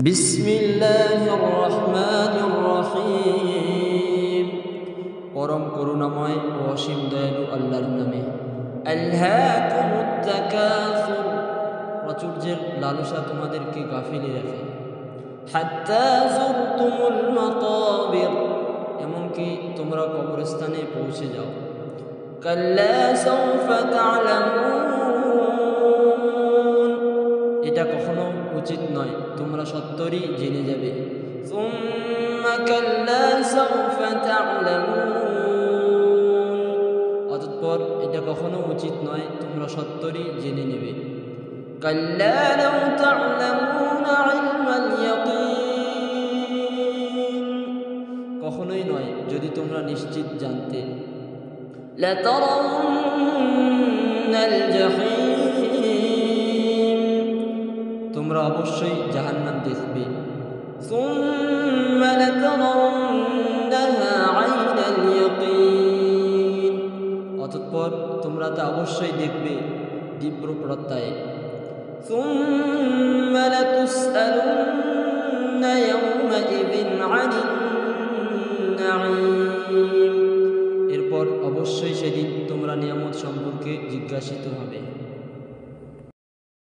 বিসমিল্লাহির রহমানির রহিম। পরম করুণাময় ও অসীম দয়ালু আল্লাহর নামে। আলহাকুমুত তাকাসুর, প্রাচুর্যের লালসা তোমাদেরকে গাফিলে রাখে। হাত্তা যুরতুমুল মাকাবির, এমনকি তোমরা কবরস্থানে পৌঁছে যাও। কাল্লা সাউফা তা'লামুন, এটা কখনো উচিত নয়, তোমরা সত্তরই জেনে যাবে। সুম্মা কাল্লা সাউফা তা'লামুন, অতঃপর এটা কখনো উচিত নয়, তোমরা সত্তরই জেনে নেবে। কাল্লা লাউ তা'লামুনা ইলমাল ইয়াকিন, কখনোই নয় যদি তোমরা নিশ্চিত জানতে। লাতারাউন্নাল জাহিম, তোমরা অবশ্যই জাহান্নাম দেখবে। সুম্মা লাতারাউন্নাহা আইনাল ইয়াকিন, অতঃপর তোমরা তা অবশ্যই দেখবে তীব্র প্রত্যয়ে। সুম্মা লাতুসআলুন্না ইয়াওমাইযিন আনিন নাঈম, এরপর অবশ্যই সেদিন তোমরা নিয়ামত সম্পর্কে জিজ্ঞাসিত হবে।